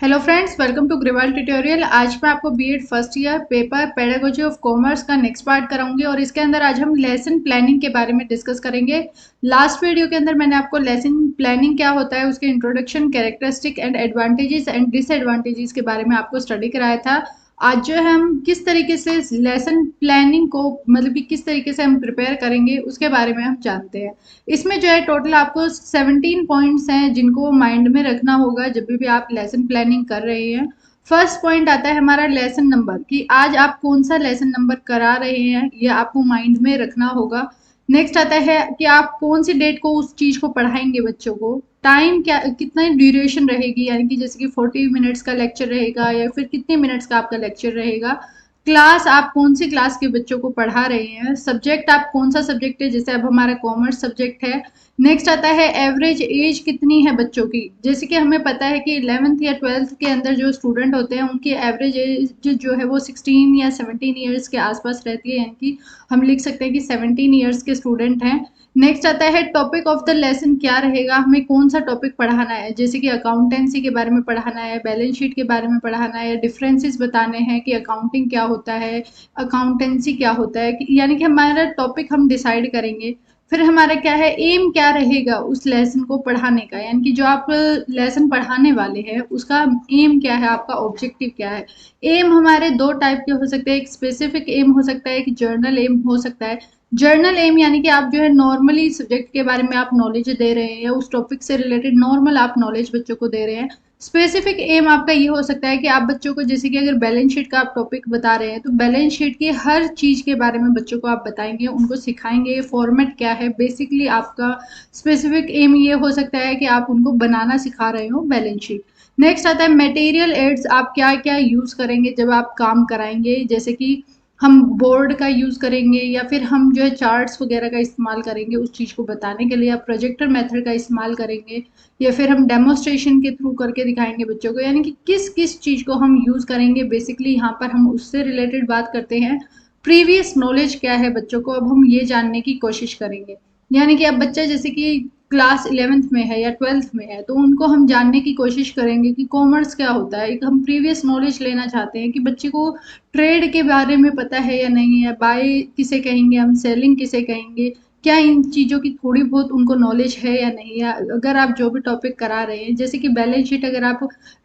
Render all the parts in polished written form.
Hello friends, welcome to Grewal tutorial. आज मैं आपको BEd first year paper pedagogy of commerce का नेक्स्ट पार्ट कराऊंगी और इसके अंदर आज हम लेसन प्लानिंग के बारे में डिस्कस करेंगे। लास्ट वीडियो के अंदर मैंने आपको लेसन प्लानिंग क्या होता है, उसके introduction, characteristic and advantages and disadvantages के बारे में आपको स्टडी कराया था। आज जो है हम किस तरीके से लेसन प्लानिंग को मतलब कि किस तरीके से हम प्रिपेयर करेंगे उसके बारे में हम जानते हैं। इसमें जो है टोटल आपको 17 पॉइंट्स हैं जिनको माइंड में रखना होगा जब भी आप लेसन प्लानिंग कर रहे हैं। फर्स्ट पॉइंट आता है हमारा लेसन नंबर, कि आज आप कौन सा लेसन नंबर करा रहे हैं, ये आपको माइंड में रखना होगा। नेक्स्ट आता है कि आप कौन सी डेट को उस चीज को पढ़ाएंगे बच्चों को। टाइम क्या, कितना ड्यूरेशन रहेगी, यानी कि जैसे कि 40 मिनट्स का लेक्चर रहेगा या फिर कितने मिनट्स का आपका लेक्चर रहेगा। क्लास आप कौन सी क्लास के बच्चों को पढ़ा रहे हैं। सब्जेक्ट आप कौन सा सब्जेक्ट है, जैसे अब हमारा कॉमर्स सब्जेक्ट है। नेक्स्ट आता है एवरेज एज कितनी है बच्चों की। जैसे कि हमें पता है कि 11th या 12th के अंदर जो स्टूडेंट होते हैं उनकी एवरेज एज जो है वो 16 या 17 ईयर्स के आसपास रहती है, यानी कि हम लिख सकते हैं कि 17 ईयर्स के स्टूडेंट हैं। नेक्स्ट आता है टॉपिक ऑफ द लेसन, क्या रहेगा, हमें कौन सा टॉपिक पढ़ाना है। जैसे कि अकाउंटेंसी के बारे में पढ़ाना है, बैलेंस शीट के बारे में पढ़ाना है, डिफरेंसेस बताने हैं कि अकाउंटिंग क्या होता है, अकाउंटेंसी क्या होता है, यानी कि हमारा टॉपिक हम डिसाइड करेंगे। फिर हमारा क्या है, एम क्या रहेगा उस लेसन को पढ़ाने का, यानी कि जो आप लेसन पढ़ाने वाले हैं उसका एम क्या है, आपका ऑब्जेक्टिव क्या है। एम हमारे दो टाइप के हो सकते हैं, एक स्पेसिफिक एम हो सकता है, एक जर्नल एम हो सकता है। जर्नल एम यानी कि आप जो है नॉर्मली सब्जेक्ट के बारे में आप नॉलेज दे रहे हैं या उस टॉपिक से रिलेटेड नॉर्मल आप नॉलेज बच्चों को दे रहे हैं। स्पेसिफिक एम आपका ये हो सकता है कि आप बच्चों को, जैसे कि अगर बैलेंस शीट का आप टॉपिक बता रहे हैं तो बैलेंस शीट की हर चीज के बारे में बच्चों को आप बताएंगे, उनको सिखाएंगे फॉर्मेट क्या है। बेसिकली आपका स्पेसिफिक एम ये हो सकता है कि आप उनको बनाना सिखा रहे हो बैलेंस शीट। नेक्स्ट आता है मटेरियल एड्स, आप क्या क्या यूज करेंगे जब आप काम कराएंगे। जैसे कि हम बोर्ड का यूज़ करेंगे या फिर हम जो है चार्ट्स वगैरह का इस्तेमाल करेंगे उस चीज़ को बताने के लिए, या प्रोजेक्टर मेथड का इस्तेमाल करेंगे या फिर हम डेमोस्ट्रेशन के थ्रू करके दिखाएंगे बच्चों को, यानी कि किस किस चीज़ को हम यूज़ करेंगे। बेसिकली यहाँ पर हम उससे रिलेटेड बात करते हैं। प्रीवियस नॉलेज क्या है बच्चों को, अब हम ये जानने की कोशिश करेंगे। यानी कि अब बच्चा जैसे कि क्लास 11th में है या 12th में है तो उनको हम जानने की कोशिश करेंगे कि कॉमर्स क्या होता है। एक हम प्रीवियस नॉलेज लेना चाहते हैं कि बच्चे को ट्रेड के बारे में पता है या नहीं है, बाय किसे कहेंगे हम, सेलिंग किसे कहेंगे, क्या इन चीज़ों की थोड़ी बहुत उनको नॉलेज है या नहीं है। अगर आप जो भी टॉपिक करा रहे हैं, जैसे कि बैलेंस शीट अगर आप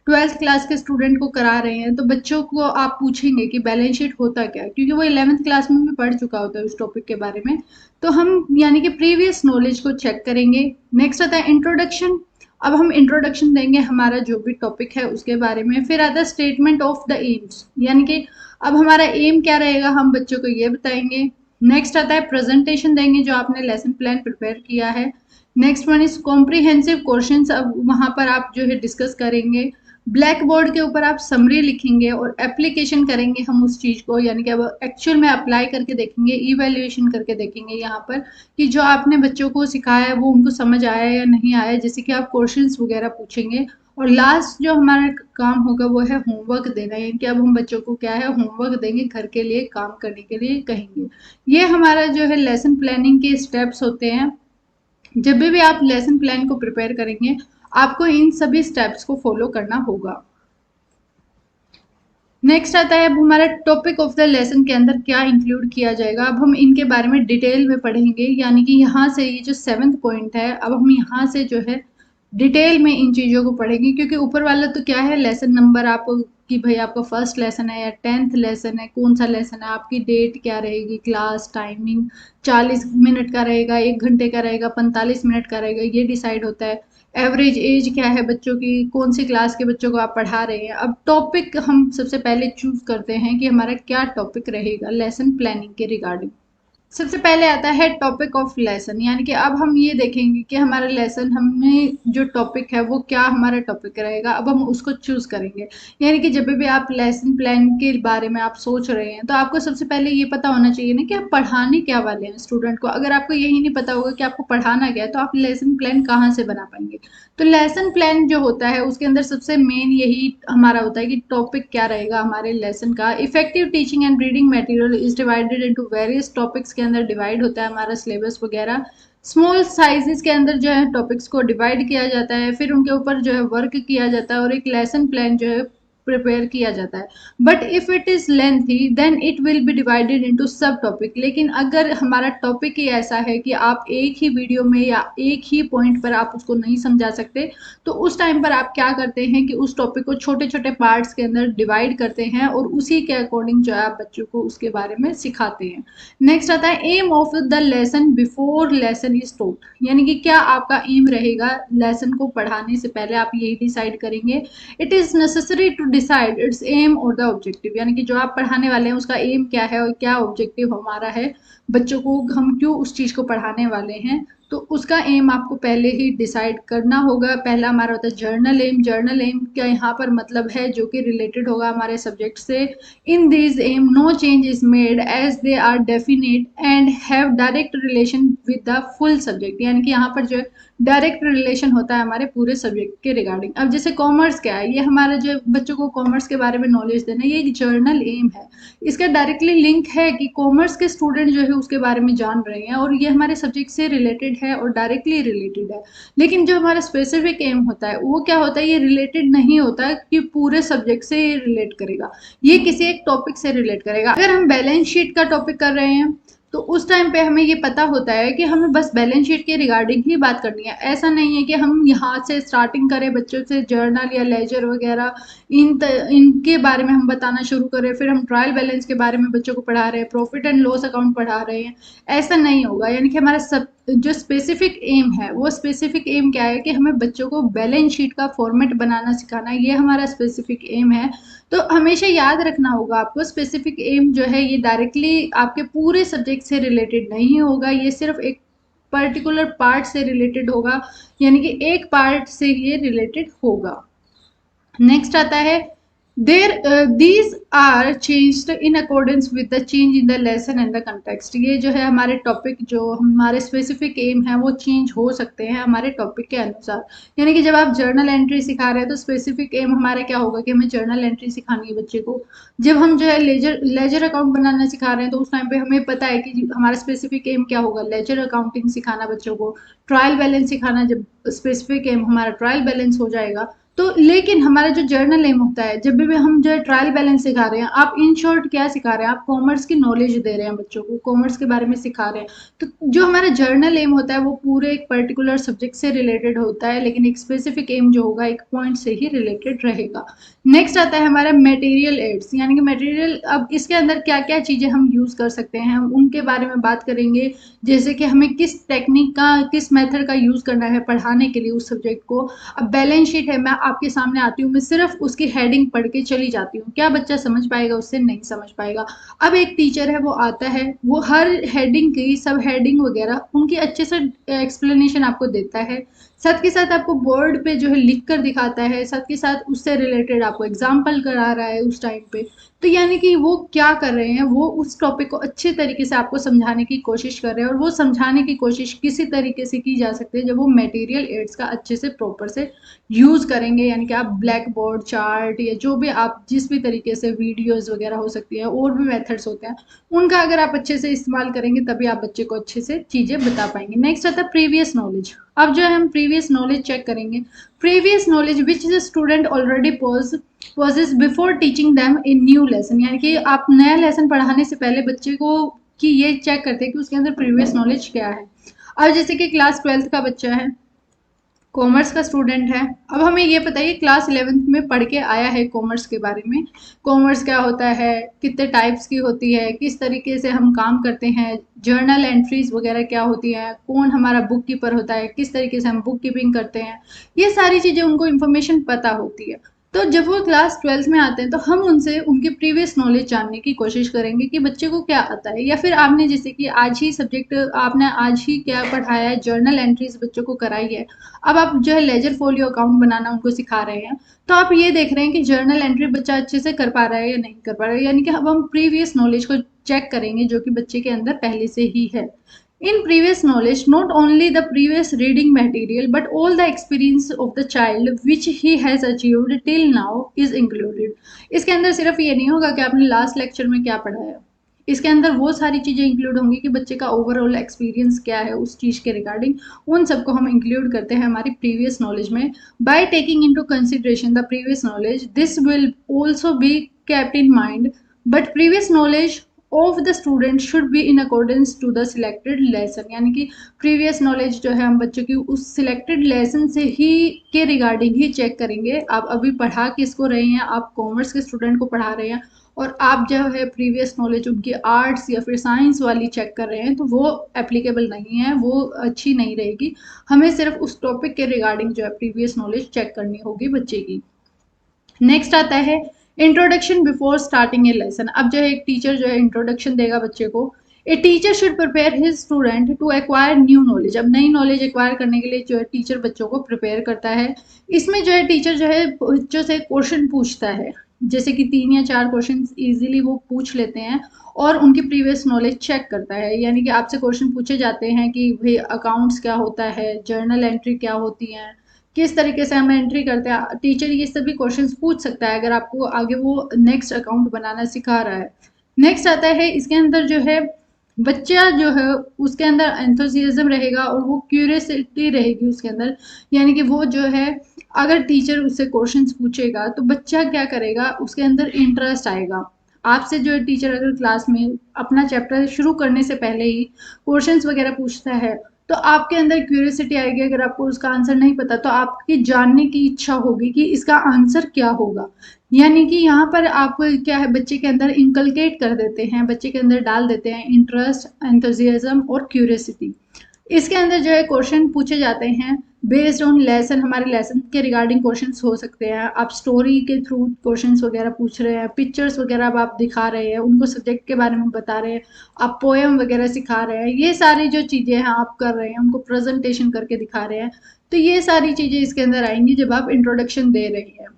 12th क्लास के स्टूडेंट को करा रहे हैं तो बच्चों को आप पूछेंगे कि बैलेंस शीट होता क्या है, क्योंकि वो 11th क्लास में भी पढ़ चुका होता है उस टॉपिक के बारे में। तो हम यानी कि प्रीवियस नॉलेज को चेक करेंगे। नेक्स्ट आता है इंट्रोडक्शन। अब हम इंट्रोडक्शन देंगे हमारा जो भी टॉपिक है उसके बारे में। फिर आता है स्टेटमेंट ऑफ द एम्स, यानी कि अब हमारा एम क्या रहेगा हम बच्चों को ये बताएंगे। नेक्स्ट आता है प्रेजेंटेशन देंगे जो आपने लेसन प्लान प्रिपेयर किया है। Next one is comprehensive questions, अब वहाँ पर आप जो है डिस्कस करेंगे। ब्लैक बोर्ड के ऊपर आप समरी लिखेंगे और एप्लीकेशन करेंगे हम उस चीज़ को, यानी कि अब एक्चुअल में अप्लाई करके देखेंगे, इवेल्युएशन करके देखेंगे यहाँ पर कि जो आपने बच्चों को सिखाया है वो उनको समझ आया या नहीं आया। जैसे कि आप क्वेश्चंस वगैरह पूछेंगे। और लास्ट जो हमारा काम होगा वो है होमवर्क देना, यानी कि अब हम बच्चों को क्या है होमवर्क देंगे, घर के लिए काम करने के लिए कहेंगे। ये हमारा जो है लेसन प्लानिंग के स्टेप्स होते हैं। जब भी आप लेसन प्लान को प्रिपेयर करेंगे आपको इन सभी स्टेप्स को फॉलो करना होगा। नेक्स्ट आता है अब हमारा टॉपिक ऑफ द लेसन के अंदर क्या इंक्लूड किया जाएगा। अब हम इनके बारे में डिटेल में पढ़ेंगे, यानी कि यहाँ से ये जो 7th पॉइंट है, अब हम यहाँ से जो है डिटेल में इन चीज़ों को पढ़ेंगे। क्योंकि ऊपर वाला तो क्या है लेसन नंबर, आप कि भाई आपका फर्स्ट लेसन है या 10th लेसन है, कौन सा लेसन है, आपकी डेट क्या रहेगी, क्लास टाइमिंग 40 मिनट का रहेगा, 1 घंटे का रहेगा, 45 मिनट का रहेगा, ये डिसाइड होता है। एवरेज एज क्या है बच्चों की, कौन सी क्लास के बच्चों को आप पढ़ा रहे हैं। अब टॉपिक हम सबसे पहले चूज करते हैं कि हमारा क्या टॉपिक रहेगा लेसन प्लानिंग के रिगार्डिंग। सबसे पहले आता है टॉपिक ऑफ लेसन, यानी कि अब हम ये देखेंगे कि हमारा लेसन हमें जो टॉपिक है वो क्या हमारा टॉपिक रहेगा। अब हम उसको चूज करेंगे। यानी कि जब भी आप लेसन प्लान के बारे में आप सोच रहे हैं तो आपको सबसे पहले ये पता होना चाहिए ना कि आप पढ़ाने क्या वाले हैं स्टूडेंट को। अगर आपको यही नहीं पता होगा कि आपको पढ़ाना क्या है तो आप लेसन प्लान कहाँ से बना पाएंगे। तो लेसन प्लान जो होता है उसके अंदर सबसे मेन यही हमारा होता है कि टॉपिक क्या रहेगा हमारे लेसन का। Effective teaching and reading material is divided into various topics के अंदर डिवाइड होता है हमारा सिलेबस वगैरह। स्मॉल साइजेस के अंदर जो है टॉपिक्स को डिवाइड किया जाता है, फिर उनके ऊपर जो है वर्क किया जाता है और एक लेसन प्लान जो है प्रिपेयर किया जाता है। But if it is lengthy then it will be divided into subtopic. लेकिन अगर हमारा टॉपिक ही ऐसा है कि आप एक ही वीडियो में या एक ही पॉइंट पर आप उसको नहीं समझा सकते, तो उस टाइम पर आप क्या करते हैं कि उस टॉपिक को छोटे छोटे पार्ट्स के अंदर डिवाइड करते हैं और उसी के अकॉर्डिंग जो है आप बच्चों को उसके बारे में सिखाते हैं। नेक्स्ट आता है aim of the lesson before lesson is taught, यानी कि क्या आपका एम रहेगा लेसन को पढ़ाने से पहले आप यही डिसाइड करेंगे। It is necessary to decide its aim और द ऑब्जेक्टिव, यानी कि जो आप पढ़ाने वाले हैं उसका एम क्या है और क्या ऑब्जेक्टिव हमारा है, बच्चों को हम क्यों उस चीज को पढ़ाने वाले हैं, तो उसका एम आपको पहले ही डिसाइड करना होगा। पहला हमारा होता है जर्नल एम। जर्नल एम का यहाँ पर मतलब है जो कि रिलेटेड होगा हमारे सब्जेक्ट से। In this aim no change is made as they are definite and have direct relation with the full subject, यानी कि यहाँ पर जो है डायरेक्ट रिलेशन होता है हमारे पूरे सब्जेक्ट के रिगार्डिंग। अब जैसे कॉमर्स क्या है, ये हमारा जो बच्चों को कॉमर्स के बारे में नॉलेज देना, ये एक जर्नल एम है। इसका डायरेक्टली लिंक है कि कॉमर्स के स्टूडेंट जो है उसके बारे में जान रहे हैं और ये हमारे सब्जेक्ट से रिलेटेड है और डायरेक्टली रिलेटेड है। लेकिन जो हमारा स्पेसिफिक एम होता है वो क्या होता है, ये रिलेटेड नहीं होता है कि पूरे सब्जेक्ट से ये रिलेट करेगा, ये किसी एक टॉपिक से रिलेट करेगा। अगर हम बैलेंस शीट का टॉपिक कर रहे हैं तो उस टाइम पे हमें ये पता होता है कि हमें बस बैलेंस शीट के रिगार्डिंग ही बात करनी है। ऐसा नहीं है कि हम यहाँ से स्टार्टिंग करें बच्चों से जर्नल या लेजर वगैरह इनके बारे में हम बताना शुरू करें, फिर हम ट्रायल बैलेंस के बारे में बच्चों को पढ़ा रहे हैं, प्रॉफिट एंड लॉस अकाउंट पढ़ा रहे हैं। ऐसा नहीं होगा, यानी कि हमारा सब जो स्पेसिफिक एम है वो स्पेसिफिक एम क्या है कि हमें बच्चों को बैलेंस शीट का फॉर्मेट बनाना सिखाना है, ये हमारा स्पेसिफिक एम है। तो हमेशा याद रखना होगा आपको स्पेसिफिक एम जो है ये डायरेक्टली आपके पूरे सब्जेक्ट से रिलेटेड नहीं होगा, ये सिर्फ एक पर्टिकुलर पार्ट से रिलेटेड होगा, यानी कि एक पार्ट से ये रिलेटेड होगा। नेक्स्ट आता है these are changed in accordance with the change in the lesson and the context। ये जो है हमारे टॉपिक जो हमारे स्पेसिफिक एम है वो चेंज हो सकते हैं हमारे टॉपिक के अनुसार। यानी कि जब आप जर्नल एंट्री सिखा रहे हैं तो स्पेसिफिक एम हमारा क्या होगा कि हमें जर्नल एंट्री सिखानी है बच्चे को। जब हम जो है लेजर अकाउंट बनाना सिखा रहे हैं तो उस टाइम पे हमें पता है कि हमारा स्पेसिफिक एम क्या होगा, लेजर अकाउंटिंग सिखाना बच्चों को, ट्रायल बैलेंस सिखाना, जब स्पेसिफिक एम हमारा ट्रायल बैलेंस हो जाएगा। तो लेकिन हमारा जो जर्नल एम होता है जब भी हम जो है ट्रायल बैलेंस सिखा रहे हैं, आप इन शॉर्ट क्या सिखा रहे हैं, आप कॉमर्स की नॉलेज दे रहे हैं बच्चों को, कॉमर्स के बारे में सिखा रहे हैं। तो जो हमारा जर्नल एम होता है वो पूरे एक पर्टिकुलर सब्जेक्ट से रिलेटेड होता है, लेकिन एक स्पेसिफिक एम जो होगा एक पॉइंट से ही रिलेटेड रहेगा। नेक्स्ट आता है हमारा मटेरियल एड्स, यानी कि मटेरियल, अब इसके अंदर क्या क्या चीजें हम यूज कर सकते हैं हम उनके बारे में बात करेंगे। जैसे कि हमें किस टेक्निक का किस मेथड का यूज करना है पढ़ाने के लिए उस सब्जेक्ट को। अब बैलेंस शीट है, मैं आपके सामने आती हूँ, मैं सिर्फ उसकी हेडिंग पढ़ के चली जाती हूँ, क्या बच्चा समझ पाएगा, उससे नहीं समझ पाएगा। अब एक टीचर है वो आता है, वो हर हेडिंग की सब हेडिंग वगैरह उनकी अच्छे से एक्सप्लेनेशन आपको देता है, साथ के साथ आपको बोर्ड पे जो है लिख कर दिखाता है, साथ के साथ उससे रिलेटेड आपको एग्जाम्पल करा रहा है उस टाइम पे। तो यानी कि वो क्या कर रहे हैं, वो उस टॉपिक को अच्छे तरीके से आपको समझाने की कोशिश कर रहे हैं, और वो समझाने की कोशिश किसी तरीके से की जा सकती है जब वो मटेरियल एड्स का अच्छे से प्रॉपर से यूज करेंगे। यानी कि आप ब्लैक बोर्ड, चार्ट या जो भी आप जिस भी तरीके से वीडियोस वगैरह हो सकती है और भी मेथड्स होते हैं, उनका अगर आप अच्छे से इस्तेमाल करेंगे तभी आप बच्चे को अच्छे से चीजें बता पाएंगे। नेक्स्ट आता है प्रीवियस नॉलेज। अब जो है हम प्रीवियस नॉलेज चेक करेंगे। Previous knowledge which the student already possess before teaching them in new lesson, यानी कि आप नया लेसन पढ़ाने से पहले बच्चे को कि ये चेक करते हैं कि उसके अंदर प्रीवियस नॉलेज क्या है। अब जैसे कि क्लास 12th का बच्चा है, कॉमर्स का स्टूडेंट है, अब हमें ये बताइए क्लास 11th में पढ़ के आया है कॉमर्स के बारे में, कॉमर्स क्या होता है, कितने टाइप्स की होती है, किस तरीके से हम काम करते हैं, जर्नल एंट्रीज वगैरह क्या होती है, कौन हमारा बुक कीपर होता है, किस तरीके से हम बुक कीपिंग करते हैं, ये सारी चीज़ें उनको इन्फॉर्मेशन पता होती है। तो जब वो क्लास 12th में आते हैं तो हम उनसे उनकी प्रीवियस नॉलेज जानने की कोशिश करेंगे कि बच्चे को क्या आता है, या फिर आपने जैसे कि आज ही सब्जेक्ट आपने आज ही क्या पढ़ाया है, जर्नल एंट्रीज बच्चों को कराई है, अब आप जो है लेजर फोलियो अकाउंट बनाना उनको सिखा रहे हैं, तो आप ये देख रहे हैं कि जर्नल एंट्री बच्चा अच्छे से कर पा रहा है या नहीं कर पा रहा है, यानी कि अब हम प्रीवियस नॉलेज को चेक करेंगे जो कि बच्चे के अंदर पहले से ही है। In previous knowledge, not only the previous reading material but all the experience of the child which he has achieved till now is included। इसके अंदर सिर्फ ये नहीं होगा कि आपने लास्ट लेक्चर में क्या पढ़ाया, इसके अंदर वो सारी चीज़ें इंक्लूड होंगी कि बच्चे का ओवरऑल एक्सपीरियंस क्या है उस चीज़ के रिगार्डिंग, उन सबको हम इंक्लूड करते हैं हमारी प्रीवियस नॉलेज में। By taking into consideration the previous knowledge this will also be kept in mind, but previous knowledge of the student should be in accordance to the selected lesson। यानी कि previous knowledge जो है हम बच्चों की उस selected lesson से ही के रिगार्डिंग ही चेक करेंगे। आप अभी पढ़ा किसको रहे हैं, आप कॉमर्स के स्टूडेंट को पढ़ा रहे हैं और आप जो है प्रीवियस नॉलेज उनकी आर्ट्स या फिर साइंस वाली चेक कर रहे हैं, तो वो एप्लीकेबल नहीं है, वो अच्छी नहीं रहेगी। हमें सिर्फ उस टॉपिक के रिगार्डिंग जो है प्रीवियस नॉलेज चेक करनी होगी बच्चे की। नेक्स्ट आता है इंट्रोडक्शन बिफोर स्टार्टिंग ए लेसन। अब जो है एक टीचर जो है इंट्रोडक्शन देगा बच्चे को। A teacher should prepare his student to acquire new knowledge. अब नई नॉलेज एक्वायर करने के लिए जो है टीचर बच्चों को प्रिपेयर करता है। इसमें जो है टीचर जो है बच्चों से क्वेश्चन पूछता है, जैसे कि 3 या 4 क्वेश्चन इजीली वो पूछ लेते हैं और उनकी प्रीवियस नॉलेज चेक करता है। यानी कि आपसे क्वेश्चन पूछे जाते हैं कि भाई अकाउंट्स क्या होता है, जर्नल एंट्री क्या होती हैं, किस तरीके से हम एंट्री करते हैं। टीचर ये सभी क्वेश्चंस पूछ सकता है अगर आपको आगे वो नेक्स्ट अकाउंट बनाना सिखा रहा है। नेक्स्ट आता है इसके अंदर जो है बच्चा जो है उसके अंदर एंथुसियाज्म रहेगा और वो क्यूरियोसिटी रहेगी उसके अंदर। यानी कि वो जो है अगर टीचर उससे क्वेश्चंस पूछेगा तो बच्चा क्या करेगा, उसके अंदर इंटरेस्ट आएगा। आपसे जो है टीचर अगर क्लास में अपना चैप्टर शुरू करने से पहले ही क्वेश्चंस वगैरह पूछता है तो आपके अंदर क्यूरियोसिटी आएगी। अगर आपको उसका आंसर नहीं पता तो आपकी जानने की इच्छा होगी कि इसका आंसर क्या होगा। यानी कि यहाँ पर आप क्या है बच्चे के अंदर इंकलकेट कर देते हैं, बच्चे के अंदर डाल देते हैं इंटरेस्ट, एंथुसियाज्म और क्यूरियोसिटी। इसके अंदर जो है क्वेश्चन पूछे जाते हैं बेस्ड ऑन लेसन। हमारे लेसन के रिगार्डिंग क्वेश्चंस हो सकते हैं। आप स्टोरी के थ्रू क्वेश्चंस वगैरह पूछ रहे हैं, पिक्चर्स वगैरह अब आप दिखा रहे हैं, उनको सब्जेक्ट के बारे में बता रहे हैं, आप पोएम वगैरह सिखा रहे हैं। ये सारी जो चीज़ें हैं आप कर रहे हैं, उनको प्रेजेंटेशन करके दिखा रहे हैं। तो ये सारी चीज़ें इसके अंदर आएंगी जब आप इंट्रोडक्शन दे रही हैं।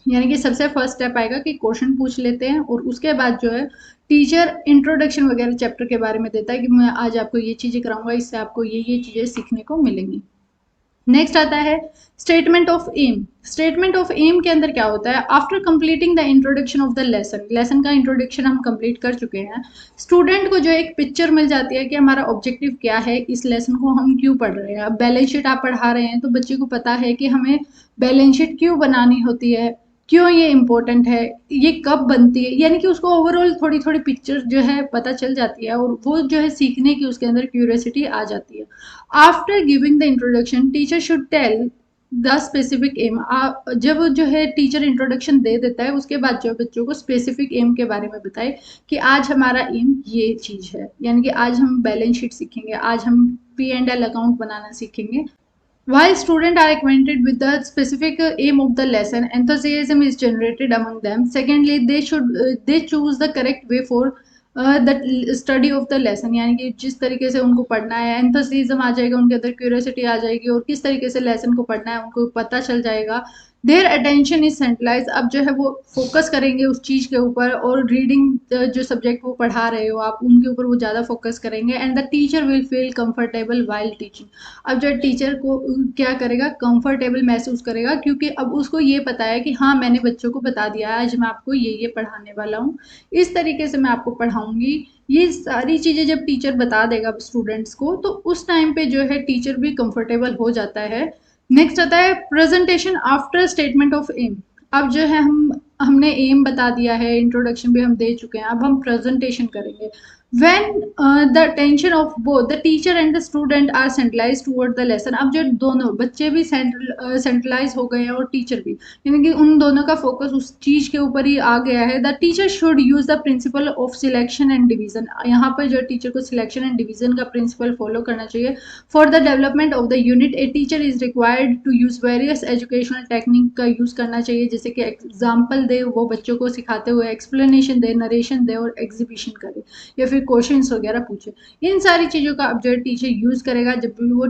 यानी कि सबसे फर्स्ट स्टेप आएगा कि क्वेश्चन पूछ लेते हैं और उसके बाद जो है टीचर इंट्रोडक्शन वगैरह चैप्टर के बारे में देता है कि मैं आज आपको ये चीज़ें कराऊंगा, इससे आपको ये चीज़ें सीखने को मिलेंगी। नेक्स्ट आता है statement of aim. Statement of aim के अंदर क्या होता है, after completing the introduction of the lesson. Lesson का इंट्रोडक्शन हम कंप्लीट कर चुके हैं, स्टूडेंट को जो एक पिक्चर मिल जाती है कि हमारा ऑब्जेक्टिव क्या है, इस लेसन को हम क्यों पढ़ रहे हैं। अब बैलेंस शीट आप पढ़ा रहे हैं तो बच्चे को पता है कि हमें बैलेंस शीट क्यों बनानी होती है, क्यों ये इम्पोर्टेंट है, ये कब बनती है। यानी कि उसको ओवरऑल थोड़ी थोड़ी पिक्चर जो है पता चल जाती है और वो जो है सीखने की उसके अंदर क्यूरियोसिटी आ जाती है। After giving the introduction teacher should tell the specific aim. जब जो है टीचर इंट्रोडक्शन दे देता है उसके बाद जो बच्चों को स्पेसिफिक एम के बारे में बताए कि आज हमारा एम ये चीज़ है। यानी कि आज हम बैलेंस शीट सीखेंगे, आज हम P&L अकाउंट बनाना सीखेंगे। While students are acquainted with the specific aim of the lesson, enthusiasm is generated among them. Secondly, they choose the correct way for the study of the lesson। यानी कि जिस तरीके से उनको पढ़ना है, enthusiasm आ जाएगा उनके अंदर, क्यूरियोसिटी आ जाएगी और किस तरीके से लेसन को पढ़ना है उनको पता चल जाएगा। Their attention is centralize. अब जो है वो फोकस करेंगे उस चीज़ के ऊपर और रीडिंग जो सब्जेक्ट वो पढ़ा रहे हो आप उनके ऊपर वो ज़्यादा फोकस करेंगे। And the teacher will feel comfortable while teaching. अब जो टीचर को क्या करेगा, कंफर्टेबल महसूस करेगा क्योंकि अब उसको ये पता है कि हाँ मैंने बच्चों को बता दिया है आज मैं आपको ये पढ़ाने वाला हूँ, इस तरीके से मैं आपको पढ़ाऊँगी। ये सारी चीज़ें जब टीचर बता देगा स्टूडेंट्स को तो उस टाइम पे जो है टीचर भी कंफर्टेबल हो जाता है। नेक्स्ट आता है presentation after statement of aim. अब जो है हमने एम बता दिया है, इंट्रोडक्शन भी हम दे चुके हैं, अब हम प्रेजेंटेशन करेंगे। when the attention of both the teacher and the student are centralized toward the lesson। अब जो दोनों बच्चे भी सेंट्रलाइज हो गए हैं और टीचर भी, यानी कि उन दोनों का फोकस उस चीज़ के ऊपर ही आ गया है। The teacher should use the principle of selection and division. यहाँ पर जो टीचर को सिलेक्शन एंड डिवीजन का प्रिंसिपल फॉलो करना चाहिए। For the development of the unit a teacher is required to use various educational technique का use करना चाहिए, जैसे कि एग्जाम्पल दे वो बच्चों को सिखाते हुए, एक्सप्लेनेशन दे, नरेशन दे और एग्जीबिशन करे या फिर क्वेश्चंस वगैरह पूछे। इन सारी चीज़ों का अब जो टीचर यूज़ करेगा जब भी वो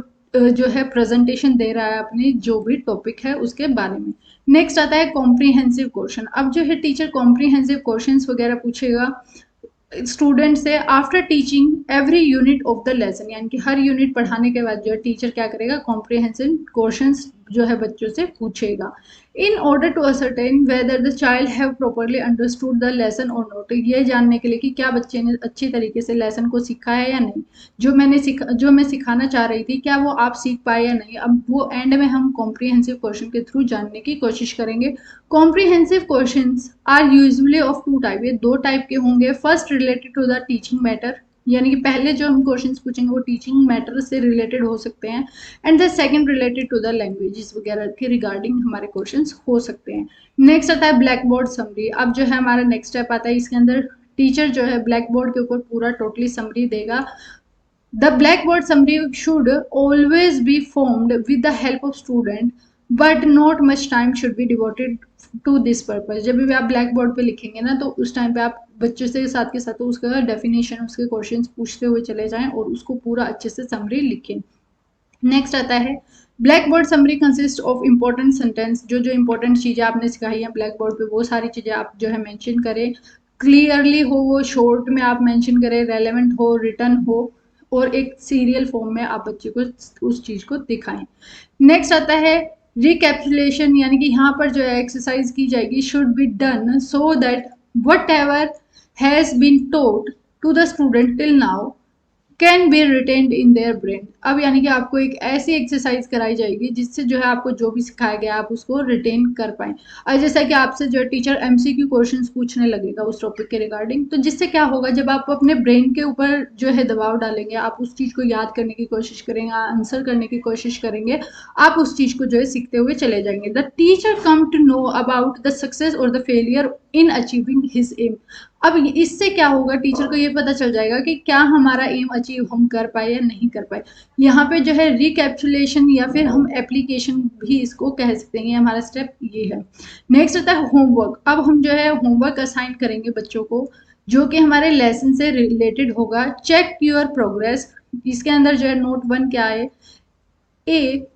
जो है प्रेजेंटेशन दे रहा है अपने जो भी टॉपिक है उसके बारे में। नेक्स्ट आता है कॉम्प्रीहेंसिव क्वेश्चन। अब जो है टीचर कॉम्प्रीहेंसिव क्वेश्चंस वगैरह पूछेगा स्टूडेंट से after teaching every unit of the lesson. यानी कि हर यूनिट पढ़ाने के बाद जो है टीचर क्या करेगा, कॉम्प्रीहेंसिव क्वेश्चंस जो है बच्चों से पूछेगा। In order to ascertain whether the child have properly understood the lesson और नॉट, ये जानने के लिए कि क्या बच्चे ने अच्छी तरीके से लेसन को सीखा है या नहीं, जो मैं सिखाना चाह रही थी क्या वो आप सीख पाए या नहीं। अब वो एंड में हम कॉम्प्रिहेंसिव क्वेश्चन के थ्रू जानने की कोशिश करेंगे। Comprehensive questions are usually of two type, ये दो टाइप के होंगे। First related to the teaching matter, यानी कि पहले जो हम क्वेश्चंस पूछेंगे वो टीचिंग मैटर से रिलेटेड हो सकते हैं, and the second related to the languages वगैरह के रिगार्डिंग हमारे क्वेश्चंस हो सकते हैं। नेक्स्ट आता है ब्लैक बोर्ड समरी। अब जो है हमारा नेक्स्ट स्टेप आता है, इसके अंदर टीचर जो है ब्लैक बोर्ड के ऊपर पूरा टोटली समरी देगा। The blackboard summary should always be formed with the help of student, but not much time should be devoted to this purpose। जब भी आप ब्लैक बोर्ड पे लिखेंगे ना तो उस टाइम पे आप बच्चों से साथ के साथ उसका डेफिनेशन, उसके क्वेश्चंस पूछते हुए चले जाएं और उसको पूरा अच्छे से समरी लिखें। नेक्स्ट आता है black board summary consist of important sentence. जो जो इंपॉर्टेंट चीज़ें आपने सिखाई हैं ब्लैक बोर्ड पे वो सारी चीज़ें आप जो है मेंशन करें, क्लियरली हो, वो शॉर्ट में आप मेंशन करें, रेलेवेंट हो, रिटर्न हो, और एक सीरियल फॉर्म में आप बच्चे को उस चीज़ को दिखाएं। नेक्स्ट आता है रिकैप्सुलेशन, यानी कि यहाँ पर जो है एक्सरसाइज की जाएगी, should be done so that whatever has been taught to the student till now can be retained in their brain. अब यानी कि आपको एक ऐसी एक्सरसाइज कराई जाएगी जिससे जो है आपको जो भी सिखाया गया आप उसको रिटेन कर पाएँ। और जैसा कि आपसे जो है टीचर एमसीक्यू क्वेश्चंस पूछने लगेगा उस टॉपिक के रिगार्डिंग, तो जिससे क्या होगा, जब आप अपने ब्रेन के ऊपर जो है दबाव डालेंगे, आप उस चीज़ को याद करने की कोशिश करेंगे, आंसर करने की कोशिश करेंगे, आप उस चीज़ को जो है सीखते हुए चले जाएंगे। The teacher come to know about the success और the failure in achieving his aim. अब इससे क्या होगा, टीचर को ये पता चल जाएगा कि क्या हमारा एम अचीव हम कर पाए या नहीं कर पाए। यहाँ पे जो है रिकैप्सुलेशन या फिर हम एप्लीकेशन भी इसको कह सकते हैं, हमारा स्टेप ये है। नेक्स्ट आता है होमवर्क। अब हम जो है होमवर्क असाइन करेंगे बच्चों को जो कि हमारे लेसन से रिलेटेड होगा। चेक योर प्रोग्रेस, इसके अंदर जो है नोट 1 क्या है, A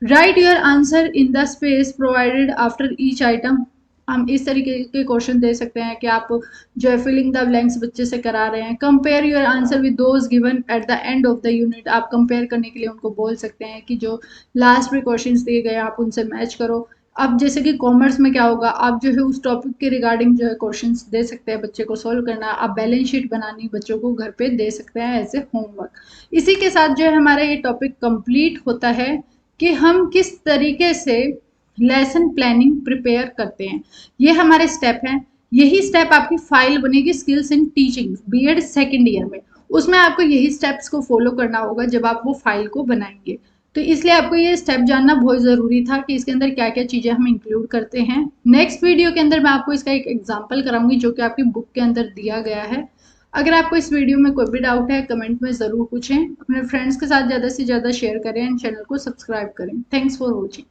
write your answer in the space provided after each item. हम इस तरीके के क्वेश्चन दे सकते हैं कि आप जो है फिलिंग द ब्लैंक्स बच्चे से करा रहे हैं। Compare your answer with those given at the end of the unit, आप कंपेयर करने के लिए उनको बोल सकते हैं कि जो लास्ट में क्वेश्चंस दिए गए आप उनसे मैच करो। अब जैसे कि कॉमर्स में क्या होगा, आप जो है उस टॉपिक के रिगार्डिंग जो है क्वेश्चंस दे सकते हैं बच्चे को सॉल्व करना। आप बैलेंस शीट बनानी बच्चों को घर पे दे सकते हैं एज ए होमवर्क। इसी के साथ जो है हमारा ये टॉपिक कंप्लीट होता है कि हम किस तरीके से लेसन प्लानिंग प्रिपेयर करते हैं। ये हमारे स्टेप हैं। यही स्टेप आपकी फाइल बनेगी skills in teaching BEd second year में, उसमें आपको यही स्टेप्स को फॉलो करना होगा जब आप वो फाइल को बनाएंगे। तो इसलिए आपको ये स्टेप जानना बहुत ज़रूरी था कि इसके अंदर क्या क्या चीज़ें हम इंक्लूड करते हैं। नेक्स्ट वीडियो के अंदर मैं आपको इसका एक एग्जाम्पल कराऊंगी जो कि आपकी बुक के अंदर दिया गया है। अगर आपको इस वीडियो में कोई भी डाउट है कमेंट में ज़रूर पूछें, अपने फ्रेंड्स के साथ ज़्यादा से ज़्यादा शेयर करें एंड चैनल को सब्सक्राइब करें। Thanks for watching.